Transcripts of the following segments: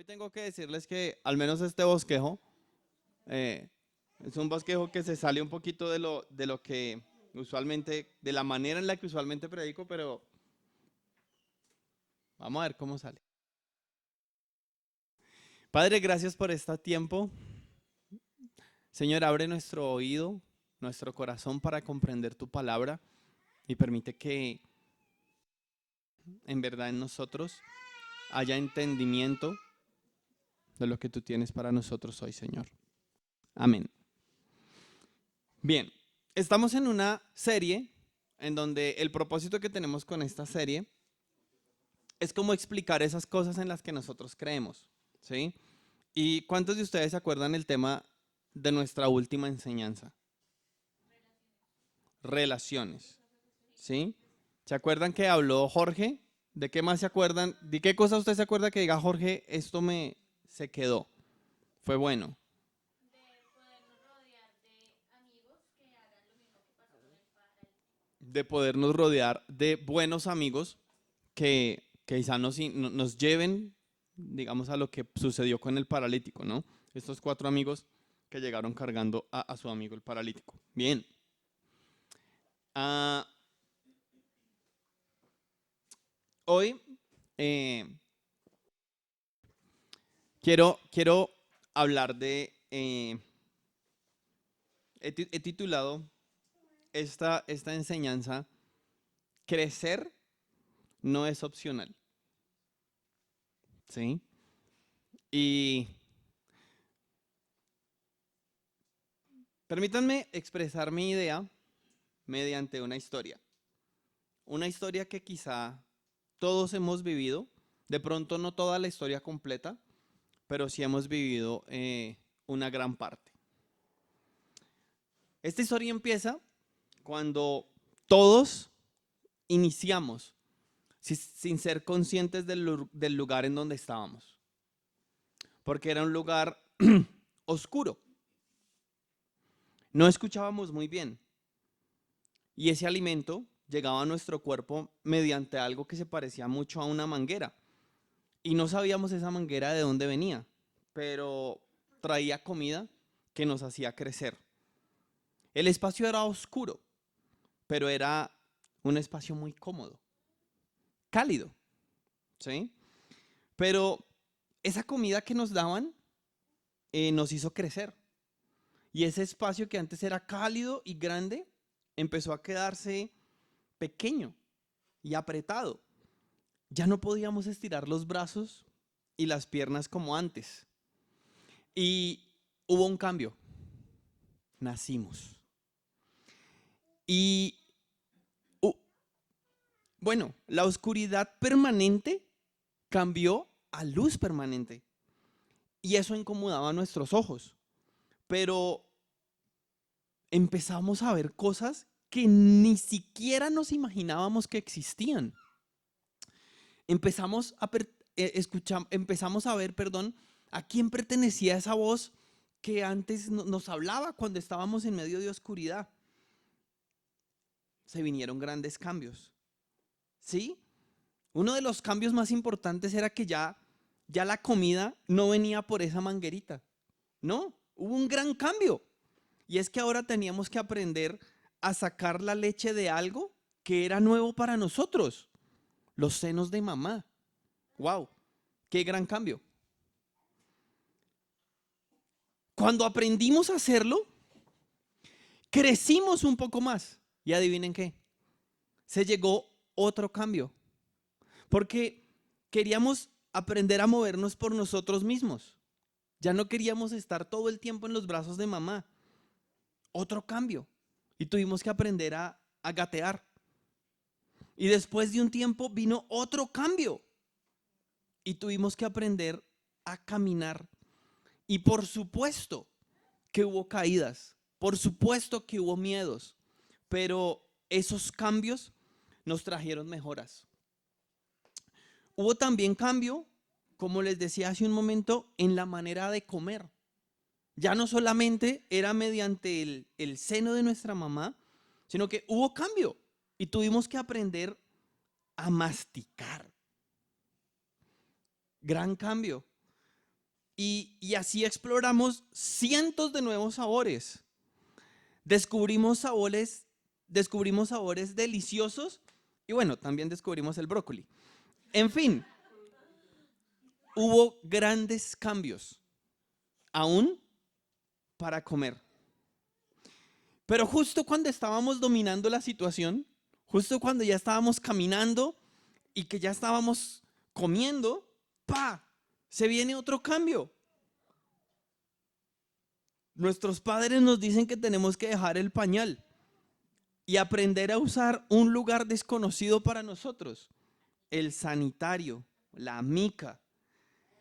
Hoy tengo que decirles que al menos este bosquejo eh, es un bosquejo que se sale un poquito de lo que usualmente, de la manera en la que usualmente predico, pero vamos a ver cómo sale. Padre, gracias por este tiempo. Señor, abre nuestro oído, nuestro corazón para comprender tu palabra y permite que en verdad en nosotros haya entendimiento de lo que tú tienes para nosotros hoy, Señor. Amén. Bien, estamos en una serie en donde el propósito que tenemos con esta serie es como explicar esas cosas en las que nosotros creemos, ¿sí? ¿Y cuántos de ustedes se acuerdan el tema de nuestra última enseñanza? Relaciones, ¿sí? ¿Se acuerdan que habló Jorge? ¿De qué más se acuerdan? ¿De qué cosa usted se acuerda que diga Jorge, esto me se quedó? Fue bueno. De podernos rodear de buenos amigos que quizá nos lleven, digamos, a lo que sucedió con el paralítico, ¿no? Estos cuatro amigos que llegaron cargando a su amigo el paralítico. Bien. Ah, hoy eh, quiero hablar de, he titulado esta enseñanza, Crecer no es opcional, ¿sí? Y permítanme expresar mi idea mediante una historia. Una historia que quizá todos hemos vivido, de pronto no toda la historia completa, pero sí hemos vivido una gran parte. Esta historia empieza cuando todos iniciamos sin ser conscientes del lugar en donde estábamos, porque era un lugar oscuro, no escuchábamos muy bien y ese alimento llegaba a nuestro cuerpo mediante algo que se parecía mucho a una manguera. Y no sabíamos esa manguera de dónde venía, pero traía comida que nos hacía crecer. El espacio era oscuro, pero era un espacio muy cómodo, cálido, ¿sí? Pero esa comida que nos daban nos hizo crecer. Y ese espacio que antes era cálido y grande empezó a quedarse pequeño y apretado. Ya no podíamos estirar los brazos y las piernas como antes. Y hubo un cambio. Nacimos. Y uh, bueno, la oscuridad permanente cambió a luz permanente. Y eso incomodaba nuestros ojos. Pero empezamos a ver cosas que ni siquiera nos imaginábamos que existían. Empezamos a empezamos a ver, perdón, a quién pertenecía esa voz que antes nos hablaba cuando estábamos en medio de oscuridad. Se vinieron grandes cambios. ¿Sí? Uno de los cambios más importantes era que ya la comida no venía por esa manguerita. No, hubo un gran cambio. Y es que ahora teníamos que aprender a sacar la leche de algo que era nuevo para nosotros. Los senos de mamá. ¡Wow! ¡Qué gran cambio! Cuando aprendimos a hacerlo, crecimos un poco más. Y adivinen qué, se llegó otro cambio. Porque queríamos aprender a movernos por nosotros mismos. Ya no queríamos estar todo el tiempo en los brazos de mamá. Otro cambio. Y tuvimos que aprender a gatear. Y después de un tiempo vino otro cambio. Y tuvimos que aprender a caminar. Y por supuesto que hubo caídas. Por supuesto que hubo miedos. Pero esos cambios nos trajeron mejoras. Hubo también cambio, como les decía hace un momento, en la manera de comer. Ya no solamente era mediante el seno de nuestra mamá, sino que hubo cambio y tuvimos que aprender a masticar. Gran cambio. Y así exploramos cientos de nuevos sabores. Descubrimos sabores, descubrimos sabores deliciosos y bueno, también descubrimos el brócoli. En fin, hubo grandes cambios, aún para comer. Pero justo cuando estábamos dominando la situación, justo cuando ya estábamos caminando y que ya estábamos comiendo, ¡pa! Se viene otro cambio. Nuestros padres nos dicen que tenemos que dejar el pañal y aprender a usar un lugar desconocido para nosotros, el sanitario, la mica.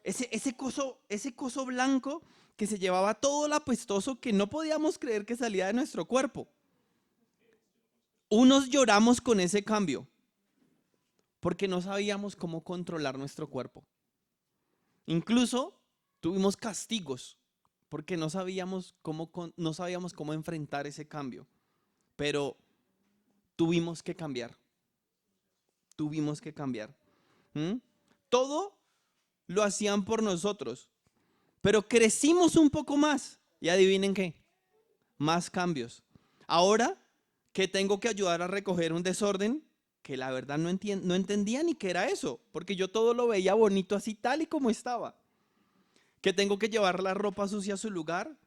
Ese coso blanco que se llevaba todo el apestoso que no podíamos creer que salía de nuestro cuerpo. Unos lloramos con ese cambio porque no sabíamos cómo controlar nuestro cuerpo. Incluso tuvimos castigos porque no sabíamos cómo enfrentar ese cambio. Pero tuvimos que cambiar. Tuvimos que cambiar. ¿Mm? Todo lo hacían por nosotros. Pero crecimos un poco más. Y adivinen qué. Más cambios. Ahora que tengo que ayudar a recoger un desorden que la verdad no entendía ni qué era eso. Porque yo todo lo veía bonito así tal y como estaba. Que tengo que llevar la ropa sucia a su lugar.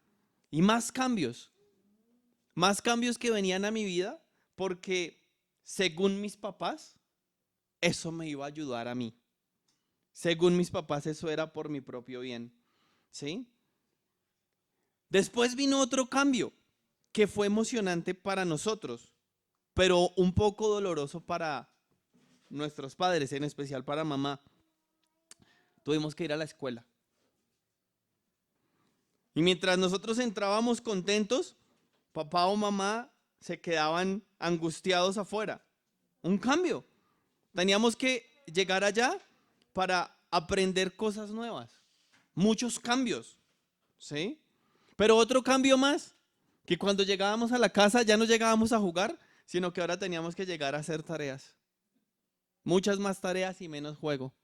Y más cambios. Más cambios que venían a mi vida porque según mis papás, eso me iba a ayudar a mí. Según mis papás, eso era por mi propio bien. ¿Sí? Después vino otro cambio que fue emocionante para nosotros, pero un poco doloroso para nuestros padres, en especial para mamá. Tuvimos que ir a la escuela. Y mientras nosotros entrábamos contentos, papá o mamá se quedaban angustiados afuera. Un cambio. Teníamos que llegar allá para aprender cosas nuevas. Muchos cambios, ¿sí? Pero otro cambio más, que cuando llegábamos a la casa ya no llegábamos a jugar, sino que ahora teníamos que llegar a hacer tareas. Muchas más tareas y menos juego.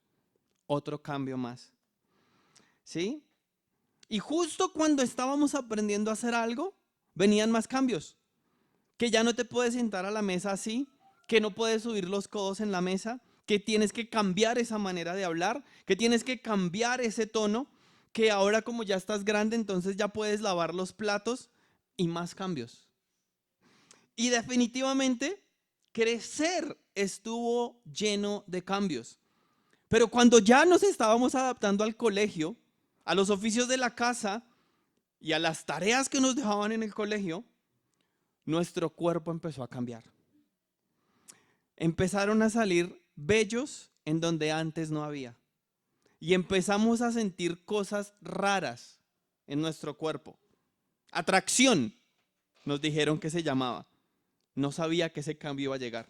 Otro cambio más, ¿sí? Y justo cuando estábamos aprendiendo a hacer algo, venían más cambios. Que ya no te puedes sentar a la mesa así, que no puedes subir los codos en la mesa, que tienes que cambiar esa manera de hablar, que tienes que cambiar ese tono, que ahora como ya estás grande, entonces ya puedes lavar los platos y más cambios. Y definitivamente crecer estuvo lleno de cambios. Pero cuando ya nos estábamos adaptando al colegio, a los oficios de la casa y a las tareas que nos dejaban en el colegio, nuestro cuerpo empezó a cambiar. Empezaron a salir vellos en donde antes no había. Y empezamos a sentir cosas raras en nuestro cuerpo. Atracción, nos dijeron que se llamaba. No sabía que ese cambio iba a llegar,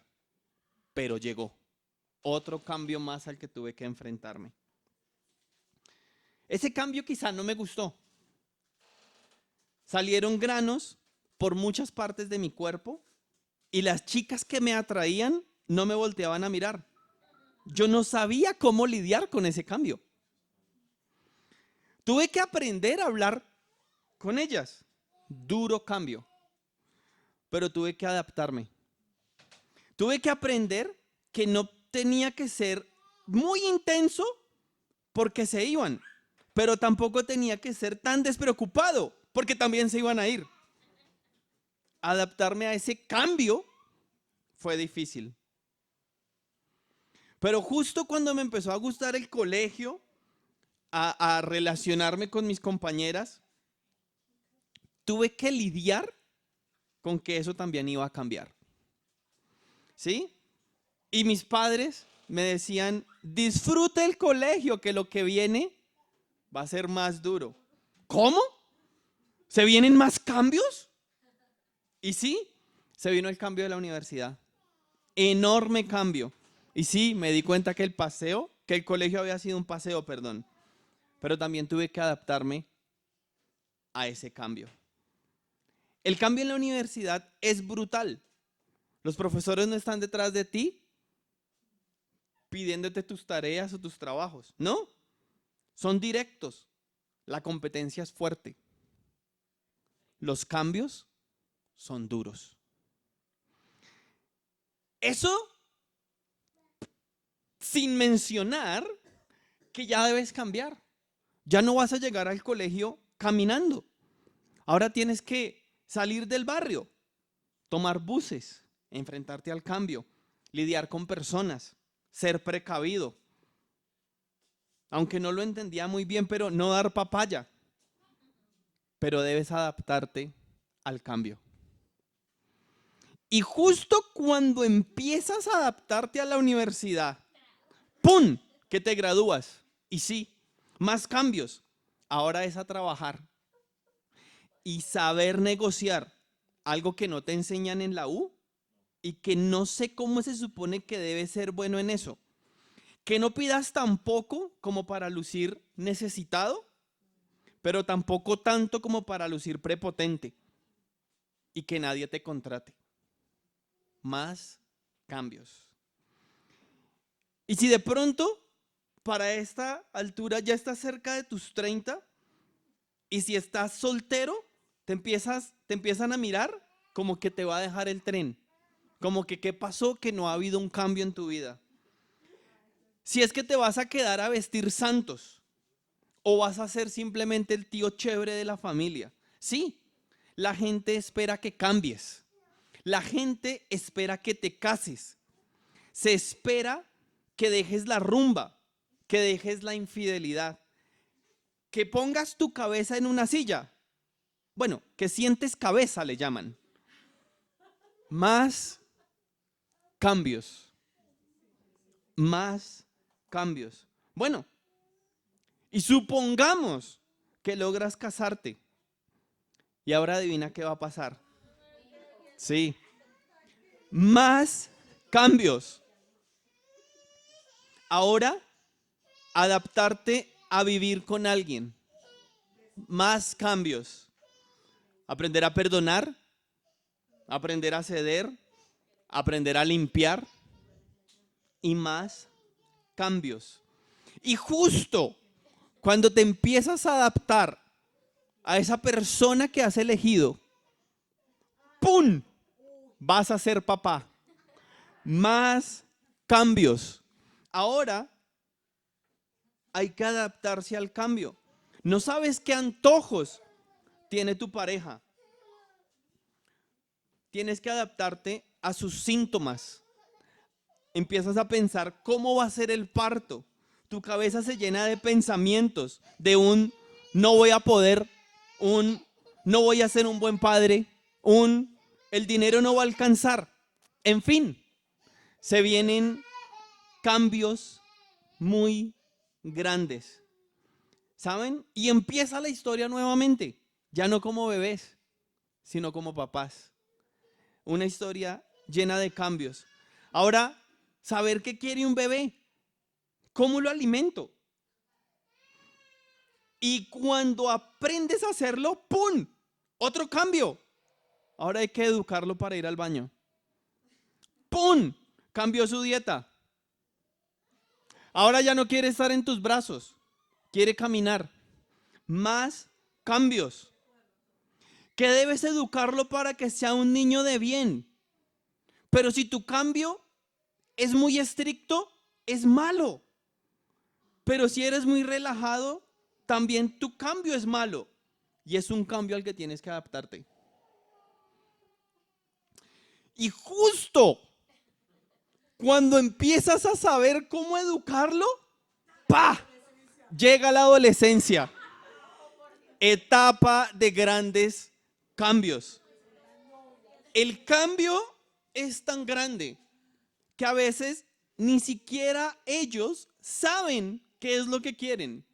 pero llegó. Otro cambio más al que tuve que enfrentarme. Ese cambio quizá no me gustó. Salieron granos por muchas partes de mi cuerpo y las chicas que me atraían no me volteaban a mirar. Yo no sabía cómo lidiar con ese cambio. Tuve que aprender a hablar con ellas. Duro cambio. Pero tuve que adaptarme. Tuve que aprender que no tenía que ser muy intenso porque se iban, pero tampoco tenía que ser tan despreocupado porque también se iban a ir. Adaptarme a ese cambio fue difícil. Pero justo cuando me empezó a gustar el colegio, a relacionarme con mis compañeras, tuve que lidiar con que eso también iba a cambiar. ¿Sí? Y mis padres me decían, disfrute el colegio, que lo que viene va a ser más duro. ¿Cómo? ¿Se vienen más cambios? Y sí, se vino el cambio de la universidad. Enorme cambio. Y sí, me di cuenta que el colegio había sido un paseo, perdón. Pero también tuve que adaptarme a ese cambio. El cambio en la universidad es brutal. Los profesores no están detrás de ti pidiéndote tus tareas o tus trabajos. No, son directos. La competencia es fuerte. Los cambios son duros. Eso sin mencionar que ya debes cambiar. Ya no vas a llegar al colegio caminando. Ahora tienes que salir del barrio, tomar buses, enfrentarte al cambio, lidiar con personas, ser precavido. Aunque no lo entendía muy bien, pero no dar papaya. Pero debes adaptarte al cambio. Y justo cuando empiezas a adaptarte a la universidad, ¡pum!, que te gradúas. Y sí, más cambios. Ahora es a trabajar y saber negociar, algo que no te enseñan en la U y que no sé cómo se supone que debes ser bueno en eso. Que no pidas tan poco como para lucir necesitado, pero tampoco tanto como para lucir prepotente y que nadie te contrate. Más cambios. Y si de pronto para esta altura ya estás cerca de tus 30 y si estás soltero, te empiezan a mirar como que te va a dejar el tren, como que qué pasó, que no ha habido un cambio en tu vida. Si es que te vas a quedar a vestir santos o vas a ser simplemente el tío chévere de la familia. Sí, la gente espera que cambies. La gente espera que te cases. Se espera que dejes la rumba, que dejes la infidelidad, que pongas tu cabeza en una silla. Bueno, que sientes cabeza, le llaman. Más cambios. Más cambios. Bueno, y supongamos que logras casarte. Y ahora adivina qué va a pasar. Sí. Más cambios. Ahora, adaptarte a vivir con alguien. Más cambios. Aprender a perdonar, aprender a ceder, aprender a limpiar y más cambios. Y justo cuando te empiezas a adaptar a esa persona que has elegido, ¡pum!, vas a ser papá. Más cambios. Ahora hay que adaptarse al cambio. No sabes qué antojos tiene tu pareja. Tienes que adaptarte a sus síntomas. Empiezas a pensar cómo va a ser el parto. Tu cabeza se llena de pensamientos, de un no voy a poder, un no voy a ser un buen padre, un el dinero no va a alcanzar. En fin, se vienen cambios muy grandes. ¿Saben? Y empieza la historia nuevamente, ya no como bebés, sino como papás. Una historia llena de cambios. Ahora, saber qué quiere un bebé, cómo lo alimento. Y cuando aprendes a hacerlo, ¡pum!, otro cambio. Ahora hay que educarlo para ir al baño. ¡Pum!, cambió su dieta. Ahora ya no quiere estar en tus brazos, quiere caminar. Más cambios. Que debes educarlo para que sea un niño de bien. Pero si tu cambio es muy estricto, es malo. Pero si eres muy relajado, también tu cambio es malo. Y es un cambio al que tienes que adaptarte. Y justo cuando empiezas a saber cómo educarlo, ¡pa!, llega la adolescencia. Etapa de grandes cambios. El cambio es tan grande que a veces ni siquiera ellos saben qué es lo que quieren.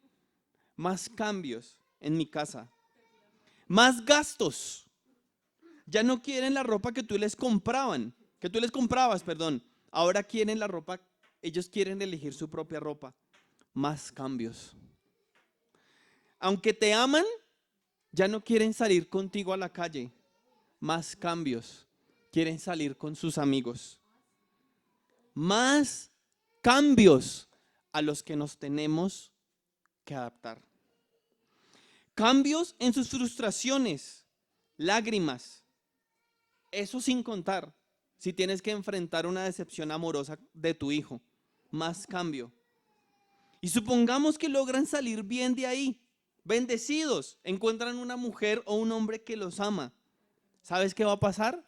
Más cambios en mi casa. Más gastos. Ya no quieren la ropa que tú les comprabas, perdón. Ahora quieren la ropa, ellos quieren elegir su propia ropa. Más cambios. Aunque te aman, ya no quieren salir contigo a la calle. Más cambios. Quieren salir con sus amigos. Más cambios a los que nos tenemos que adaptar. cambios en sus frustraciones, lágrimas, eso sin contar si tienes que enfrentar una decepción amorosa de tu hijo, más cambio. Y supongamos que logran salir bien de ahí, bendecidos, encuentran una mujer o un hombre que los ama. ¿Sabes qué va a pasar?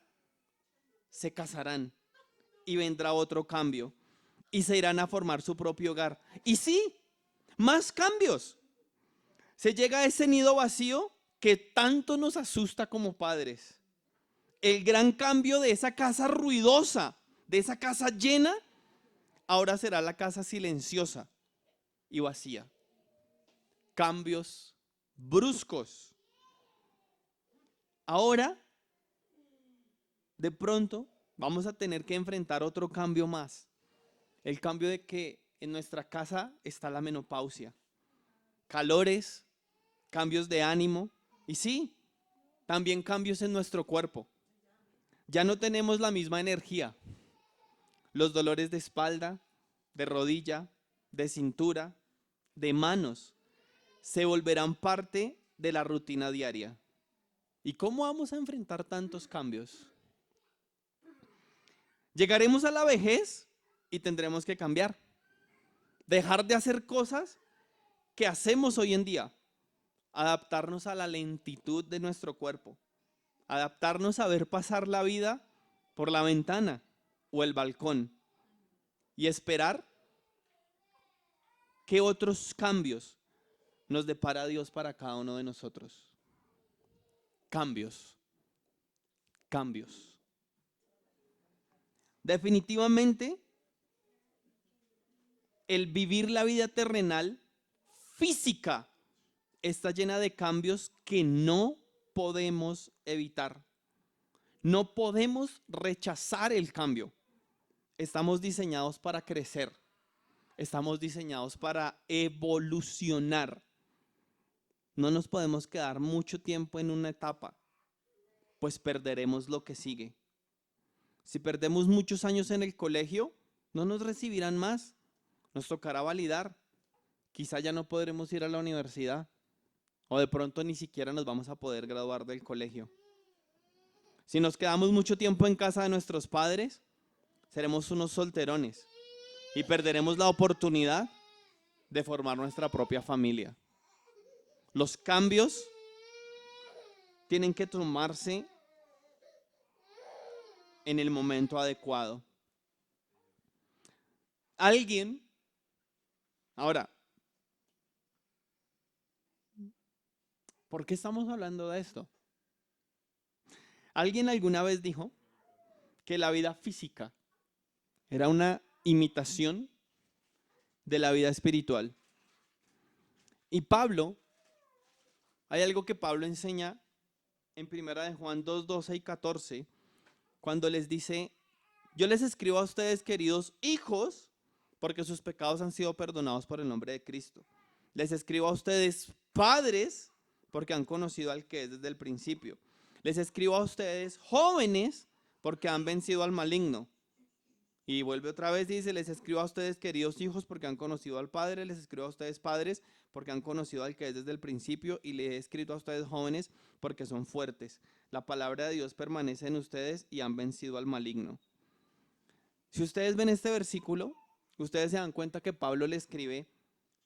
Se casarán y vendrá otro cambio y se irán a formar su propio hogar. Y sí, más cambios. Se llega a ese nido vacío que tanto nos asusta como padres. El gran cambio de esa casa ruidosa, de esa casa llena, ahora será la casa silenciosa y vacía. Cambios bruscos. Ahora, de pronto, vamos a tener que enfrentar otro cambio más. El cambio de que en nuestra casa está la menopausia. Calores, cambios de ánimo y sí, también cambios en nuestro cuerpo. Ya no tenemos la misma energía. Los dolores de espalda, de rodilla, de cintura, de manos, se volverán parte de la rutina diaria. ¿Y cómo vamos a enfrentar tantos cambios? Llegaremos a la vejez y tendremos que cambiar. Dejar de hacer cosas que hacemos hoy en día. Adaptarnos a la lentitud de nuestro cuerpo. Adaptarnos a ver pasar la vida por la ventana o el balcón. Y esperar que otros cambios nos depara Dios para cada uno de nosotros. Cambios, cambios. Definitivamente, el vivir la vida terrenal física está llena de cambios que no podemos evitar. No podemos rechazar el cambio. Estamos diseñados para crecer. Estamos diseñados para evolucionar. No nos podemos quedar mucho tiempo en una etapa, pues perderemos lo que sigue. Si perdemos muchos años en el colegio, no nos recibirán más. Nos tocará validar. Quizá ya no podremos ir a la universidad. O de pronto ni siquiera nos vamos a poder graduar del colegio. Si nos quedamos mucho tiempo en casa de nuestros padres, seremos unos solterones y perderemos la oportunidad de formar nuestra propia familia. Los cambios tienen que tomarse en el momento adecuado. Alguien, ahora, ¿por qué estamos hablando de esto? Alguien alguna vez dijo que la vida física era una imitación de la vida espiritual. Y Pablo, hay algo que Pablo enseña en 1 de Juan 2, 12 y 14, cuando les dice: yo les escribo a ustedes, queridos hijos, porque sus pecados han sido perdonados por el nombre de Cristo. Les escribo a ustedes, padres, porque han conocido al que es desde el principio. Les escribo a ustedes, jóvenes, porque han vencido al maligno. Y vuelve otra vez y dice: les escribo a ustedes, queridos hijos, porque han conocido al Padre. Les escribo a ustedes, padres, porque han conocido al que es desde el principio. Y les he escrito a ustedes, jóvenes, porque son fuertes. La palabra de Dios permanece en ustedes y han vencido al maligno. Si ustedes ven este versículo, ustedes se dan cuenta que Pablo le escribe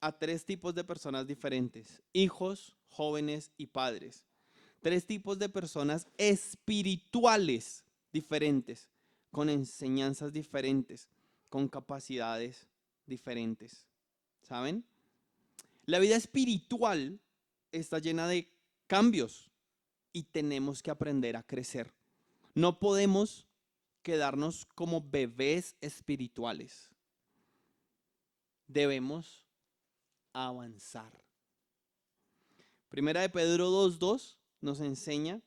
a tres tipos de personas diferentes: hijos, jóvenes y padres. Tres tipos de personas espirituales diferentes, con enseñanzas diferentes, con capacidades diferentes. ¿Saben? La vida espiritual está llena de cambios y tenemos que aprender a crecer. No podemos quedarnos como bebés espirituales. Debemos avanzar. Primera de Pedro 2:2 nos enseña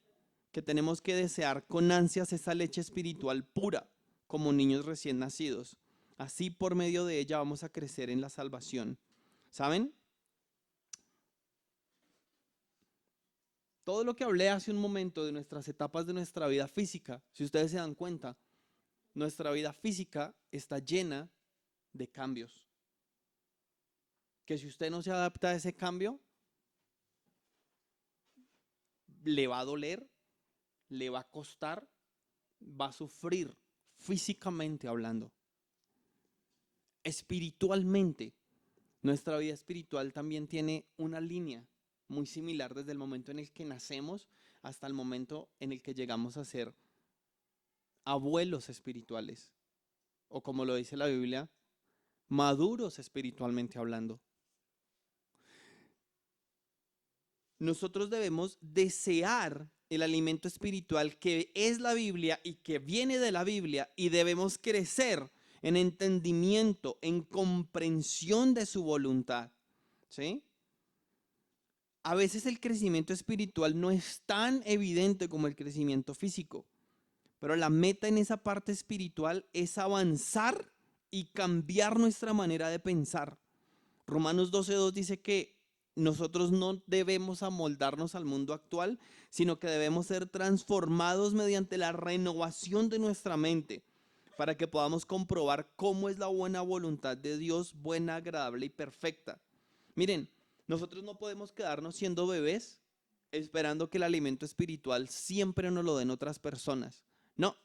que tenemos que desear con ansias esa leche espiritual pura, como niños recién nacidos. Así, por medio de ella vamos a crecer en la salvación. ¿Saben? Todo lo que hablé hace un momento de nuestras etapas de nuestra vida física, si ustedes se dan cuenta, nuestra vida física está llena de cambios. Que si usted no se adapta a ese cambio, le va a doler, le va a costar, va a sufrir físicamente hablando. Espiritualmente, nuestra vida espiritual también tiene una línea muy similar desde el momento en el que nacemos hasta el momento en el que llegamos a ser abuelos espirituales, o como lo dice la Biblia, maduros espiritualmente hablando. Nosotros debemos desear el alimento espiritual que es la Biblia y que viene de la Biblia, y debemos crecer en entendimiento, en comprensión de su voluntad, ¿sí? A veces el crecimiento espiritual no es tan evidente como el crecimiento físico, pero la meta en esa parte espiritual es avanzar y cambiar nuestra manera de pensar. Romanos 12:2 dice que nosotros no debemos amoldarnos al mundo actual, sino que debemos ser transformados mediante la renovación de nuestra mente, para que podamos comprobar cómo es la buena voluntad de Dios, buena, agradable y perfecta. Miren, nosotros no podemos quedarnos siendo bebés esperando que el alimento espiritual siempre nos lo den otras personas. No,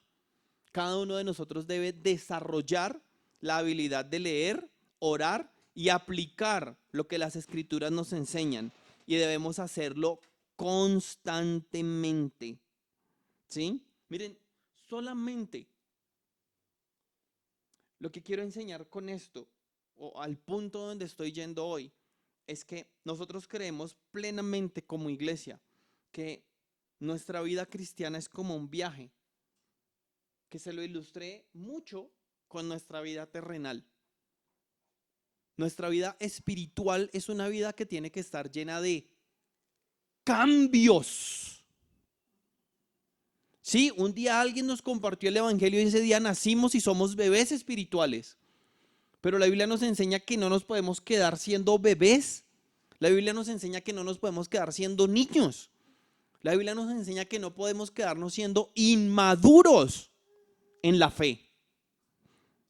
cada uno de nosotros debe desarrollar la habilidad de leer, orar y aplicar lo que las escrituras nos enseñan. Y debemos hacerlo constantemente. ¿Sí? Miren, solamente lo que quiero enseñar con esto, o al punto donde estoy yendo hoy, es que nosotros creemos plenamente como iglesia que nuestra vida cristiana es como un viaje, que se lo ilustré mucho con nuestra vida terrenal. Nuestra vida espiritual es una vida que tiene que estar llena de cambios. Sí, un día alguien nos compartió el evangelio y ese día nacimos y somos bebés espirituales. Pero la Biblia nos enseña que no nos podemos quedar siendo bebés. La Biblia nos enseña que no nos podemos quedar siendo niños. La Biblia nos enseña que no podemos quedarnos siendo inmaduros en la fe.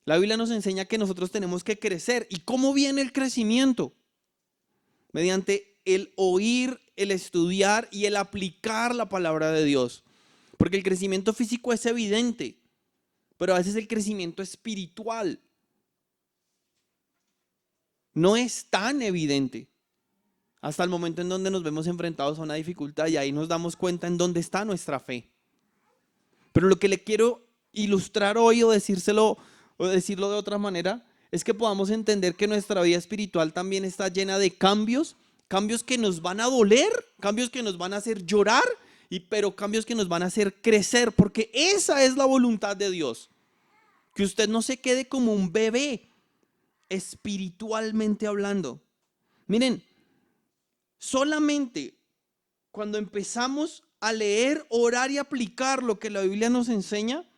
La Biblia nos enseña que nosotros tenemos que crecer. ¿Y cómo viene el crecimiento? Mediante el oír, el estudiar y el aplicar la palabra de Dios. Porque el crecimiento físico es evidente, pero a veces el crecimiento espiritual no es tan evidente hasta el momento en donde nos vemos enfrentados a una dificultad, y ahí nos damos cuenta en dónde está nuestra fe. Pero lo que le quiero ilustrar hoy, o decírselo o decirlo de otra manera, es que podamos entender que nuestra vida espiritual también está llena de cambios, cambios que nos van a doler, cambios que nos van a hacer llorar, pero cambios que nos van a hacer crecer, porque esa es la voluntad de Dios. Que usted no se quede como un bebé, espiritualmente hablando. Miren, solamente cuando empezamos a leer, orar y aplicar lo que la Biblia nos enseña,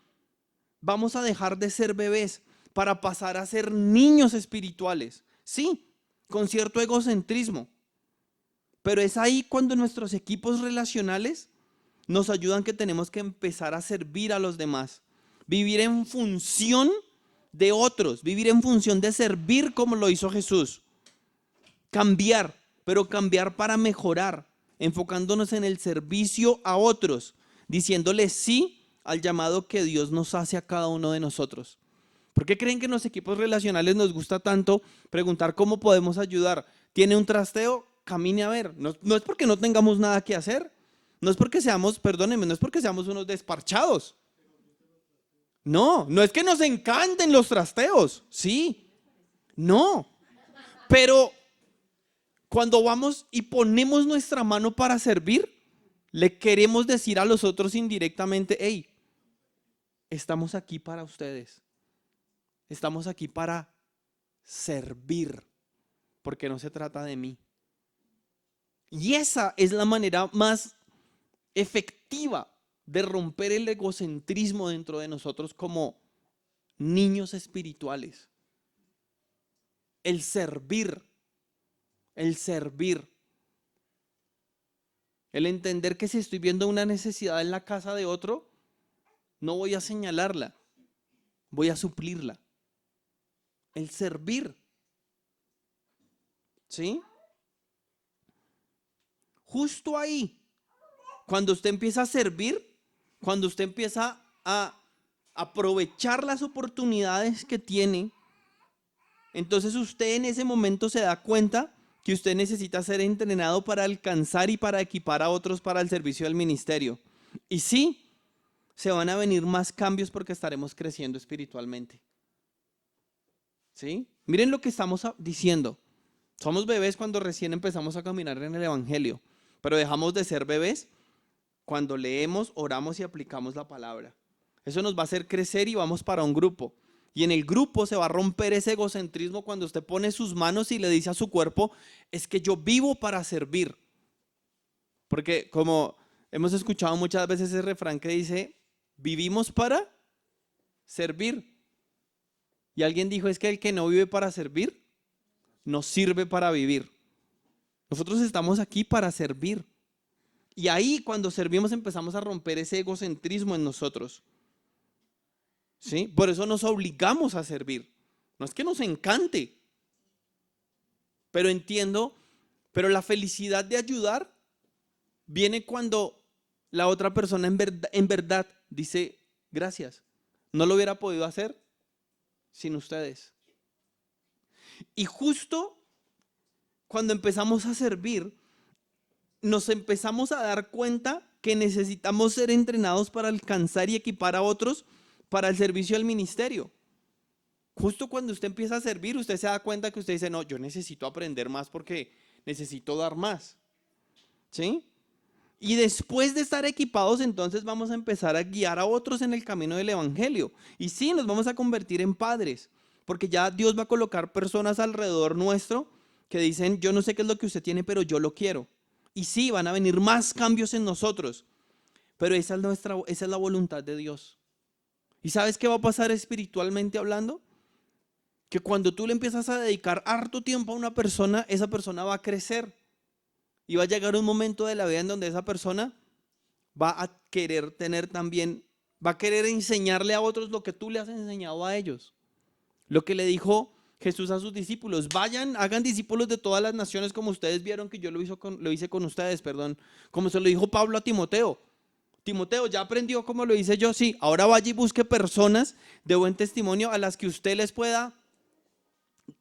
vamos a dejar de ser bebés para pasar a ser niños espirituales. Sí, con cierto egocentrismo. Pero es ahí cuando nuestros equipos relacionales nos ayudan, que tenemos que empezar a servir a los demás. Vivir en función de otros, vivir en función de servir como lo hizo Jesús. Cambiar, pero cambiar para mejorar, enfocándonos en el servicio a otros, diciéndole sí al llamado que Dios nos hace a cada uno de nosotros. ¿Por qué creen que en los equipos relacionales nos gusta tanto preguntar cómo podemos ayudar? ¿Tiene un trasteo? Camine a ver. No, no es porque no tengamos nada que hacer. No es porque seamos, perdónenme, no es porque seamos unos desparchados. No, no es que nos encanten los trasteos. Sí, no. Pero cuando vamos y ponemos nuestra mano para servir, le queremos decir a los otros indirectamente: hey, estamos aquí para ustedes. Estamos aquí para servir, porque no se trata de mí. Y esa es la manera más efectiva de romper el egocentrismo dentro de nosotros como niños espirituales. El servir, el servir. El entender que si estoy viendo una necesidad en la casa de otro, no voy a señalarla, voy a suplirla. El servir. ¿Sí? Justo ahí Cuando usted empieza a servir, cuando usted empieza a aprovechar las oportunidades que tiene, entonces usted en ese momento se da cuenta que usted necesita ser entrenado para alcanzar y para equipar a otros para el servicio del ministerio. Y sí, se van a venir más cambios porque estaremos creciendo espiritualmente. ¿Sí? Miren lo que estamos diciendo. Somos bebés cuando recién empezamos a caminar en el Evangelio, pero dejamos de ser bebés cuando leemos, oramos y aplicamos la palabra. Eso nos va a hacer crecer y vamos para un grupo. Y en el grupo se va a romper ese egocentrismo cuando usted pone sus manos y le dice a su cuerpo, es que yo vivo para servir. Porque como hemos escuchado muchas veces ese refrán que dice, vivimos para servir. Y alguien dijo, es que el que no vive para servir, no sirve para vivir. Nosotros estamos aquí para servir. Y ahí cuando servimos empezamos a romper ese egocentrismo en nosotros. ¿Sí? Por eso nos obligamos a servir. No es que nos encante, pero entiendo, pero la felicidad de ayudar viene cuando la otra persona en verdad dice, gracias, no lo hubiera podido hacer sin ustedes. Y justo cuando empezamos a servir, nos empezamos a dar cuenta que necesitamos ser entrenados para alcanzar y equipar a otros para el servicio al ministerio. Justo cuando usted empieza a servir, usted se da cuenta que usted dice, no, yo necesito aprender más porque necesito dar más. ¿Sí? Y después de estar equipados, entonces vamos a empezar a guiar a otros en el camino del evangelio. Y sí, nos vamos a convertir en padres, porque ya Dios va a colocar personas alrededor nuestro que dicen, yo no sé qué es lo que usted tiene, pero yo lo quiero. Y sí, van a venir más cambios en nosotros, pero esa es la voluntad de Dios. ¿Y sabes qué va a pasar espiritualmente hablando? Que cuando tú le empiezas a dedicar harto tiempo a una persona, esa persona va a crecer. Y va a llegar un momento de la vida en donde esa persona va a querer tener también, va a querer enseñarle a otros lo que tú le has enseñado a ellos. Lo que le dijo Jesús a sus discípulos, vayan, hagan discípulos de todas las naciones como ustedes vieron que yo lo hice con ustedes, perdón. Como se lo dijo Pablo a Timoteo. Timoteo, ¿ya aprendió cómo lo hice yo? Sí, ahora vaya y busque personas de buen testimonio a las que usted les pueda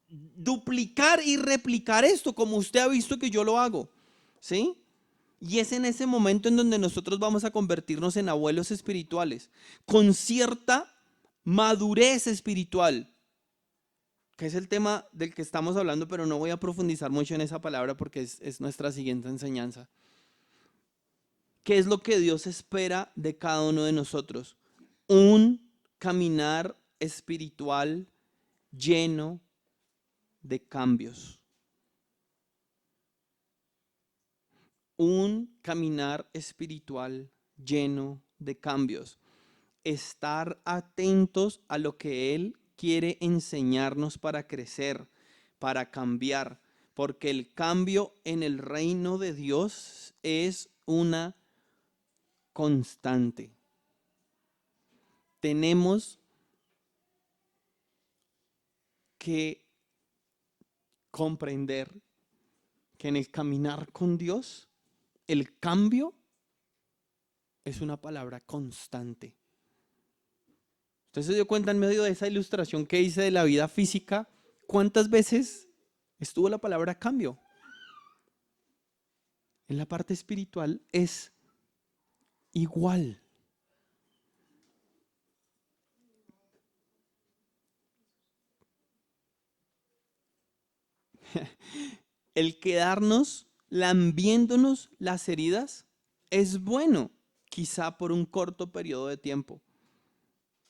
duplicar y replicar esto como usted ha visto que yo lo hago. ¿Sí? Y es en ese momento en donde nosotros vamos a convertirnos en abuelos espirituales, con cierta madurez espiritual, que es el tema del que estamos hablando, pero no voy a profundizar mucho en esa palabra porque es nuestra siguiente enseñanza. ¿Qué es lo que Dios espera de cada uno de nosotros? Un caminar espiritual lleno de cambios. Un caminar espiritual lleno de cambios. Estar atentos a lo que Él quiere enseñarnos para crecer, para cambiar, porque el cambio en el reino de Dios es una constante. Tenemos que comprender que en el caminar con Dios, el cambio es una palabra constante. Usted se dio cuenta en medio de esa ilustración que hice de la vida física, ¿cuántas veces estuvo la palabra cambio? En la parte espiritual es igual. El quedarnos lambiéndonos las heridas es bueno, quizá por un corto periodo de tiempo.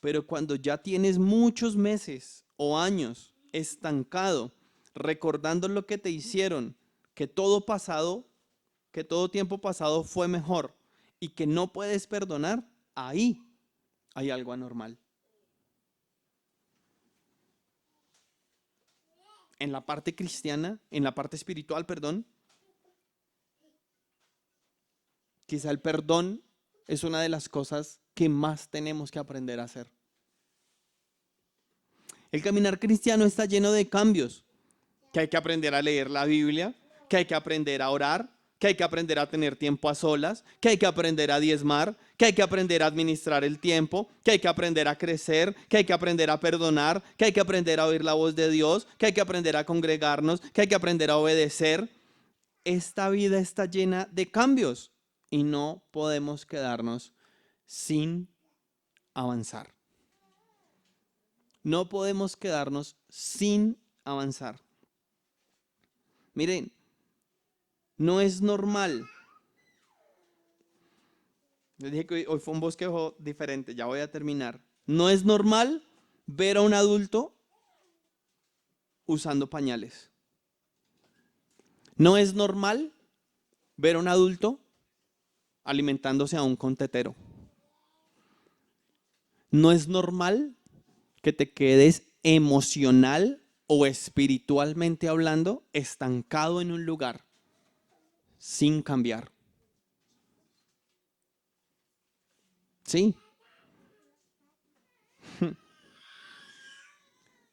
Pero cuando ya tienes muchos meses o años estancado, recordando lo que te hicieron, que todo pasado, que todo tiempo pasado fue mejor y que no puedes perdonar, ahí hay algo anormal. En la parte cristiana, en la parte espiritual, perdón, quizá el perdón es una de las cosas que más tenemos que aprender a hacer. El caminar cristiano está lleno de cambios, que hay que aprender a leer la Biblia, que hay que aprender a orar, que hay que aprender a tener tiempo a solas, que hay que aprender a diezmar, que hay que aprender a administrar el tiempo, que hay que aprender a crecer, que hay que aprender a perdonar, que hay que aprender a oír la voz de Dios, que hay que aprender a congregarnos, que hay que aprender a obedecer. Esta vida está llena de cambios y no podemos quedarnos sin avanzar. No podemos quedarnos sin avanzar. Miren, no es normal. Les dije que hoy fue un bosquejo diferente, ya voy a terminar. No es normal ver a un adulto usando pañales. No es normal ver a un adulto alimentándose aún con tetero. No es normal que te quedes emocional o espiritualmente hablando estancado en un lugar sin cambiar. Sí.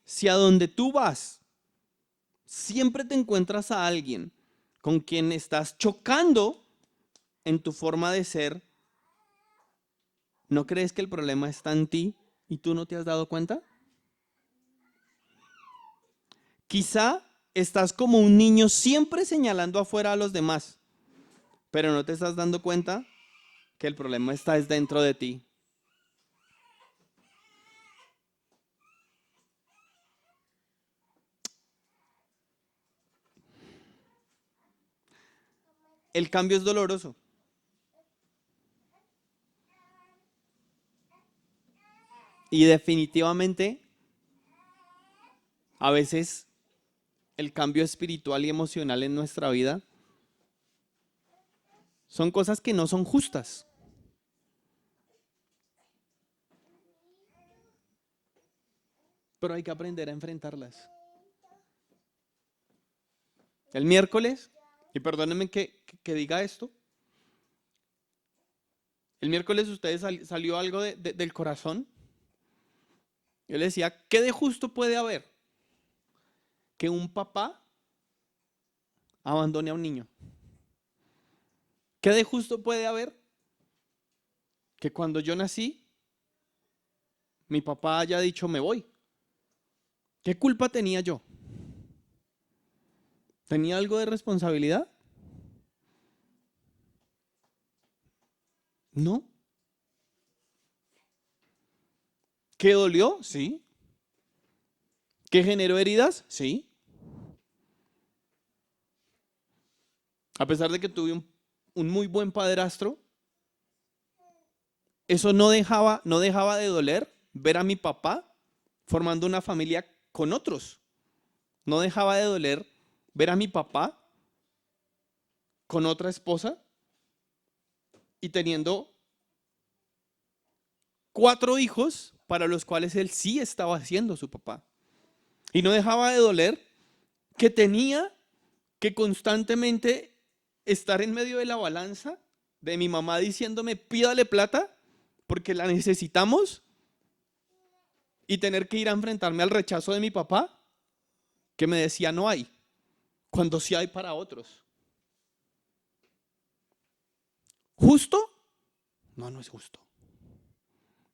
Si a donde tú vas siempre te encuentras a alguien con quien estás chocando en tu forma de ser, ¿no crees que el problema está en ti y tú no te has dado cuenta? Quizá estás como un niño siempre señalando afuera a los demás, pero no te estás dando cuenta que el problema está dentro de ti. El cambio es doloroso. Y definitivamente, a veces el cambio espiritual y emocional en nuestra vida son cosas que no son justas. Pero hay que aprender a enfrentarlas. El miércoles, y perdónenme que diga esto, el miércoles ustedes salió algo del corazón. Yo le decía, ¿qué de justo puede haber que un papá abandone a un niño? ¿Qué de justo puede haber que cuando yo nací, mi papá haya dicho me voy? ¿Qué culpa tenía yo? ¿Tenía algo de responsabilidad? No. ¿Qué dolió? Sí. ¿Qué generó heridas? Sí. A pesar de que tuve un muy buen padrastro, eso no dejaba de doler ver a mi papá formando una familia con otros. No dejaba de doler ver a mi papá con otra esposa y teniendo 4 hijos para los cuales él sí estaba siendo su papá. Y no dejaba de doler que tenía que constantemente estar en medio de la balanza de mi mamá diciéndome pídale plata porque la necesitamos y tener que ir a enfrentarme al rechazo de mi papá que me decía no hay, cuando sí hay para otros. ¿Justo? No, no es justo.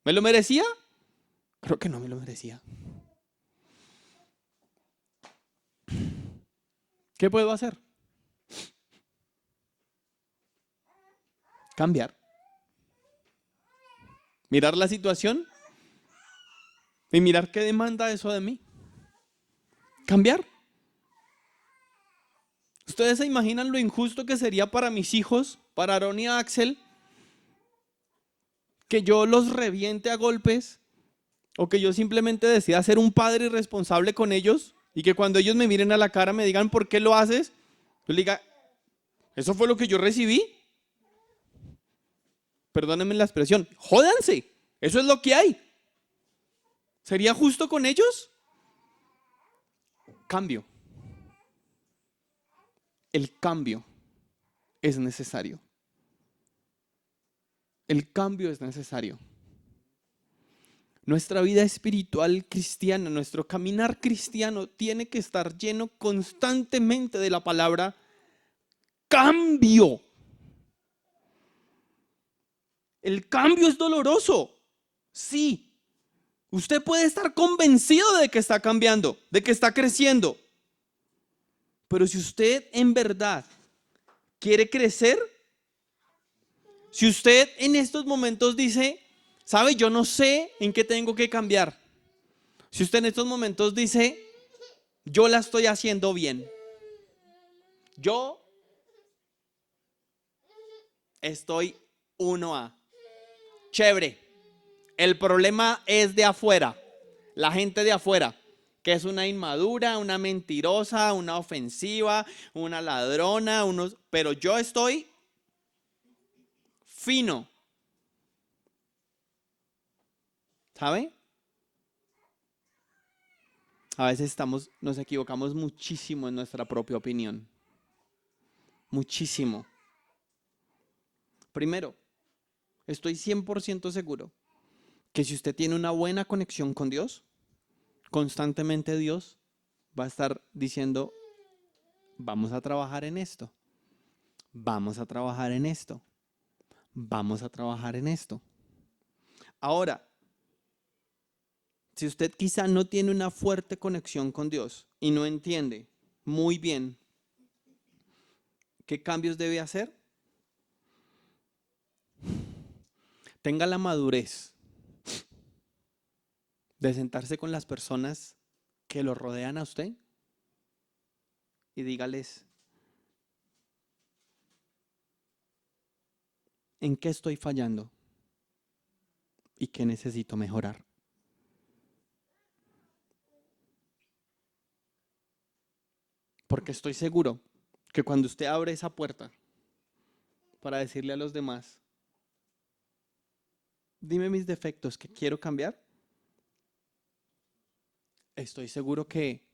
¿Me lo merecía? Creo que no me lo merecía. ¿Qué puedo hacer? Cambiar. Mirar la situación y mirar qué demanda eso de mí. Cambiar. ¿Ustedes se imaginan lo injusto que sería para mis hijos, para Aaron y Axel, que yo los reviente a golpes o que yo simplemente decida ser un padre irresponsable con ellos y que cuando ellos me miren a la cara me digan ¿por qué lo haces? Yo le diga, ¿eso fue lo que yo recibí? Perdónenme la expresión, jódanse, eso es lo que hay. ¿Sería justo con ellos? Cambio. El cambio es necesario. El cambio es necesario. Nuestra vida espiritual cristiana, nuestro caminar cristiano tiene que estar lleno constantemente de la palabra cambio. El cambio es doloroso. Sí. Usted puede estar convencido de que está cambiando, de que está creciendo. Pero si usted en verdad quiere crecer, si usted en estos momentos dice, sabe, yo no sé en qué tengo que cambiar. Si usted en estos momentos dice, yo la estoy haciendo bien. Yo estoy 1A. Chévere. El problema es de afuera. La gente de afuera, que es una inmadura, una mentirosa, una ofensiva, una ladrona, pero yo estoy fino. ¿Sabe? A veces nos equivocamos muchísimo en nuestra propia opinión. Muchísimo. Primero, estoy 100% seguro que si usted tiene una buena conexión con Dios, constantemente Dios va a estar diciendo, vamos a trabajar en esto, vamos a trabajar en esto, vamos a trabajar en esto. Ahora, si usted quizá no tiene una fuerte conexión con Dios y no entiende muy bien qué cambios debe hacer, tenga la madurez de sentarse con las personas que lo rodean a usted y dígales, ¿en qué estoy fallando? ¿Y qué necesito mejorar? Porque estoy seguro que cuando usted abre esa puerta para decirle a los demás, dime mis defectos que quiero cambiar, estoy seguro que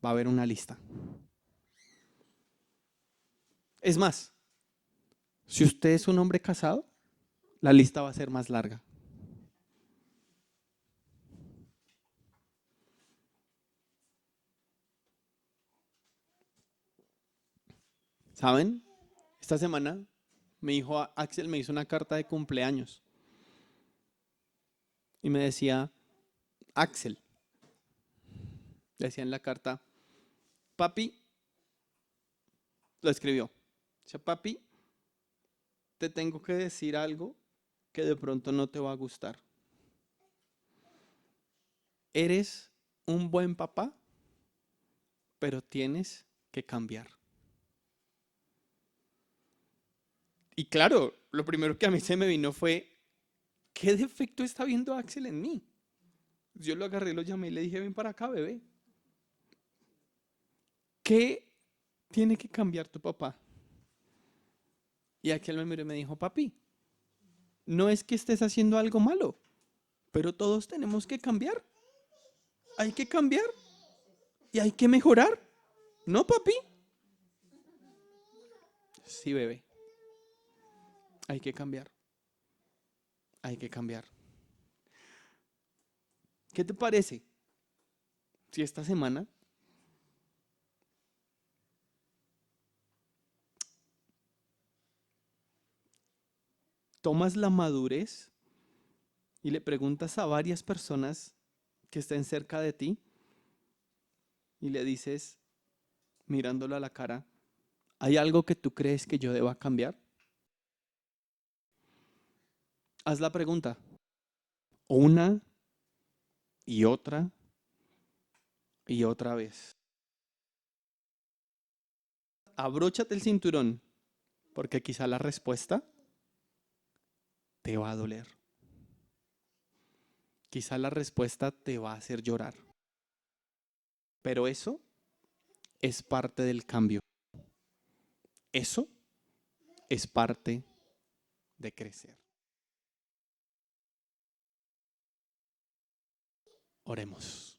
va a haber una lista. Es más, si usted es un hombre casado, la lista va a ser más larga. ¿Saben? Esta semana mi hijo Axel me hizo una carta de cumpleaños y me decía, Axel, decía en la carta, papi, lo escribió, dice, papi, te tengo que decir algo que de pronto no te va a gustar. Eres un buen papá, pero tienes que cambiar. Y claro, lo primero que a mí se me vino fue, ¿qué defecto está viendo Axel en mí? Yo lo agarré, lo llamé y le dije, ven para acá, bebé. ¿Qué tiene que cambiar tu papá? Y Axel me miró y me dijo, papi, no es que estés haciendo algo malo, pero todos tenemos que cambiar. Hay que cambiar y hay que mejorar. ¿No, papi? Sí, bebé. Hay que cambiar. Hay que cambiar. ¿Qué te parece si esta semana tomas la madurez y le preguntas a varias personas que estén cerca de ti y le dices, mirándolo a la cara, ¿hay algo que tú crees que yo deba cambiar? Haz la pregunta una y otra vez. Abróchate el cinturón, porque quizá la respuesta te va a doler. Quizá la respuesta te va a hacer llorar. Pero eso es parte del cambio. Eso es parte de crecer. Oremos.